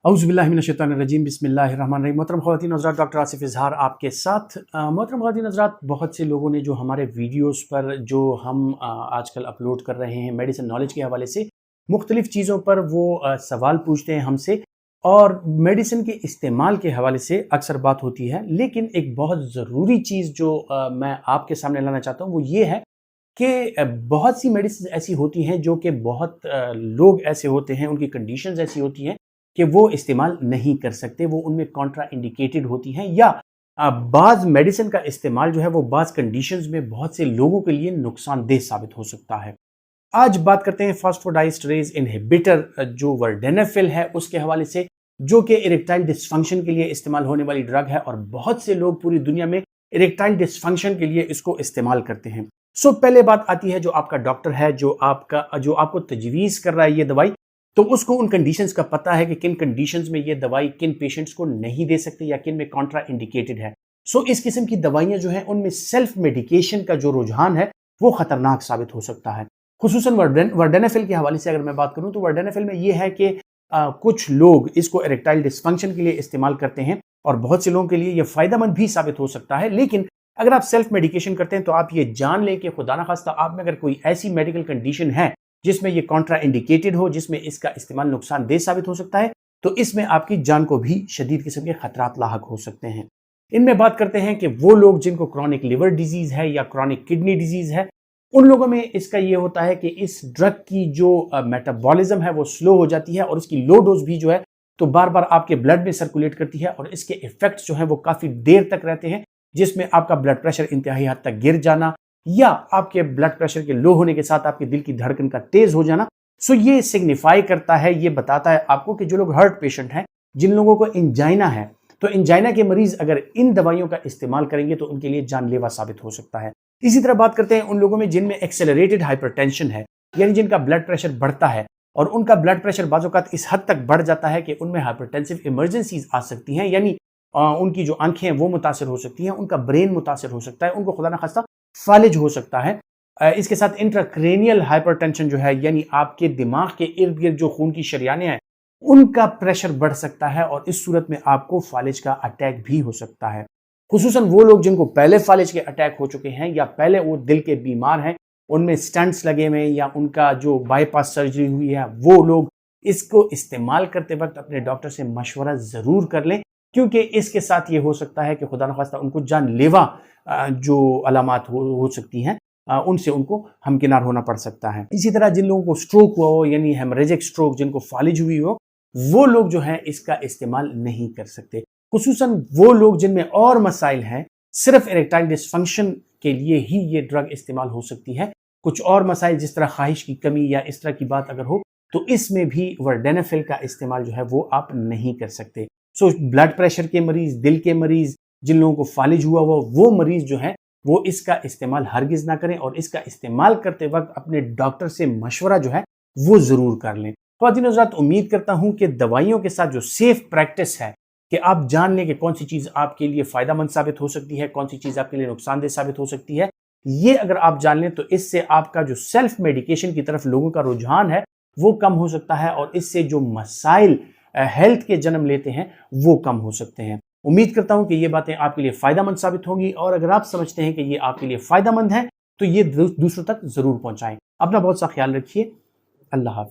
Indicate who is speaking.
Speaker 1: औज़ुबिल्लाहिमिनश्शैतानिर्रजीम बिस्मिल्लाहिर्रहमानिर्रहीम। मोहतरम ख़वातीन हज़रात, डॉक्टर आसिफ़ इज़हार आपके साथ। मोहतरम ख़वातीन हज़रात, बहुत से लोगों ने जो हमारे वीडियोस पर जो हम आजकल अपलोड कर रहे हैं मेडिसिन नॉलेज के हवाले से मुख्तलिफ़ चीज़ों पर वो सवाल पूछते हैं हमसे, और मेडिसिन के इस्तेमाल के हवाले से अक्सर बात होती है। लेकिन एक बहुत ज़रूरी चीज़ जो मैं आपके सामने लाना चाहता हूँ वो ये है कि बहुत सी मेडिसिन ऐसी होती हैं जो कि बहुत लोग ऐसे होते हैं, उनकी कंडीशंस ऐसी होती हैं कि वो इस्तेमाल नहीं कर सकते, वो उनमें कॉन्ट्रा इंडिकेटेड होती हैं, या बाज़ मेडिसिन का इस्तेमाल जो है वो बाज़ कंडीशंस में बहुत से लोगों के लिए नुकसानदेह साबित हो सकता है। आज बात करते हैं फॉस्फोडाइएस्टरेज इनहिबिटर जो वर्डेनाफिल है उसके हवाले से, जो कि इरेक्टाइल डिसफंक्शन के लिए इस्तेमाल होने वाली ड्रग है, और बहुत से लोग पूरी दुनिया में इरेक्टाइल डिसफंक्शन के लिए इसको इस्तेमाल करते हैं। सो पहले बात आती है जो आपका डॉक्टर है, जो आपको तजवीज़ कर रहा है ये दवाई, तो उसको उन कंडीशंस का पता है कि किन कंडीशंस में ये दवाई किन पेशेंट्स को नहीं दे सकते या किन में कॉन्ट्रा इंडिकेटेड है। सो इस किस्म की दवाइयां जो हैं उनमें सेल्फ मेडिकेशन का जो रुझान है वो खतरनाक साबित हो सकता है। खुसूसन वर्डेनाफिल के हवाले से अगर मैं बात करूं तो वर्डेनाफिल में ये है कि कुछ लोग इसको इरेक्टाइल डिसफंक्शन के लिए इस्तेमाल करते हैं, और बहुत से लोगों के लिए ये फायदेमंद भी साबित हो सकता है। लेकिन अगर आप सेल्फ मेडिकेशन करते हैं तो आप ये जान लें कि खुदा न खास्ता आप में अगर कोई ऐसी मेडिकल कंडीशन है जिसमें ये कॉन्ट्रा इंडिकेटेड हो, जिसमें इसका इस्तेमाल नुकसानदेह साबित हो सकता है, तो इसमें आपकी जान को भी शदीद किस्म के खतरात लाहक हो सकते हैं। इनमें बात करते हैं कि वो लोग जिनको क्रॉनिक लिवर डिजीज है या क्रॉनिक किडनी डिजीज है, उन लोगों में इसका ये होता है कि इस ड्रग की जो मेटाबॉलिज्म है वो स्लो हो जाती है, और इसकी लो डोज भी जो है तो बार बार आपके ब्लड में सर्कुलेट करती है, और इसके इफेक्ट्स जो है वो काफी देर तक रहते हैं, जिसमें आपका ब्लड प्रेशर इंतहाई हद तक गिर जाना, या आपके ब्लड प्रेशर के लो होने के साथ आपके दिल की धड़कन का तेज हो जाना। सो ये सिग्निफाई करता है, ये बताता है आपको कि जो लोग हार्ट पेशेंट हैं, जिन लोगों को इंजाइना है, तो इंजाइना के मरीज अगर इन दवाइयों का इस्तेमाल करेंगे तो उनके लिए जानलेवा साबित हो सकता है। इसी तरह बात करते हैं उन लोगों में जिनमें एक्सेलरेटेड हाइपरटेंशन है, यानी जिनका ब्लड प्रेशर बढ़ता है, और उनका ब्लड प्रेशर बाज़-औक़ात इस हद तक बढ़ जाता है कि उनमें हाइपरटेंसिव इमरजेंसीज आ सकती हैं, यानी उनकी जो आंखें हैं वो मुतासर हो सकती हैं, उनका ब्रेन मुतासर हो सकता है, उनको खुदा न खास्ता फालिज हो सकता है। इसके साथ इंट्राक्रेनियल हाइपरटेंशन जो है, यानी आपके दिमाग के इर्द गिर्द जो खून की शरियानें हैं उनका प्रेशर बढ़ सकता है, और इस सूरत में आपको फालिज का अटैक भी हो सकता है। खुसूसन वो लोग जिनको पहले फालिज के अटैक हो चुके हैं, या पहले वो दिल के बीमार हैं, उनमें स्टंट्स लगे हुए हैं, या उनका जो बाईपास सर्जरी हुई है, वो लोग इसको इस्तेमाल करते वक्त अपने डॉक्टर से मशवरा ज़रूर कर लें, क्योंकि इसके साथ ये हो सकता है कि खुदा न खास्ता उनको जानलेवा जो अलामात हो सकती हैं, उनसे उनको हमकिनार होना पड़ सकता है। इसी तरह जिन लोगों को स्ट्रोक हुआ हो, यानी हेमरेजिक स्ट्रोक, जिनको फालिज हुई हो, वो लोग जो हैं इसका इस्तेमाल नहीं कर सकते। खुसूसन वो लोग जिनमें और मसाइल हैं, सिर्फ इरेक्टाइल डिसफंक्शन के लिए ही ये ड्रग इस्तेमाल हो सकती है। कुछ और मसाइल जिस तरह ख्वाहिश की कमी या इस तरह की बात अगर हो, तो इसमें भी वर्डेनाफिल का इस्तेमाल जो है वो आप नहीं कर सकते। सो ब्लड प्रेशर के मरीज, दिल के मरीज, जिन लोगों को फालिज हुआ वो मरीज जो है वो इसका इस्तेमाल हरगिज ना करें, और इसका इस्तेमाल करते वक्त अपने डॉक्टर से मशवरा जो है वो जरूर कर लें। ख्वातीन हज़रात, उम्मीद करता हूं कि दवाइयों के साथ जो सेफ प्रैक्टिस है कि आप जान लें कि कौन सी चीज आपके लिए फायदेमंद साबित हो सकती है, कौन सी चीज आपके लिए नुकसानदेह साबित हो सकती है, ये अगर आप जान लें तो इससे आपका जो सेल्फ मेडिकेशन की तरफ लोगों का रुझान है वो कम हो सकता है, और इससे जो मसाइल हेल्थ के जन्म लेते हैं वो कम हो सकते हैं। उम्मीद करता हूं कि ये बातें आपके लिए फायदेमंद साबित होंगी, और अगर आप समझते हैं कि ये आपके लिए फायदेमंद है तो ये दूसरों तक जरूर पहुंचाएं। अपना बहुत सा ख्याल रखिए। अल्लाह हाफ़िज़।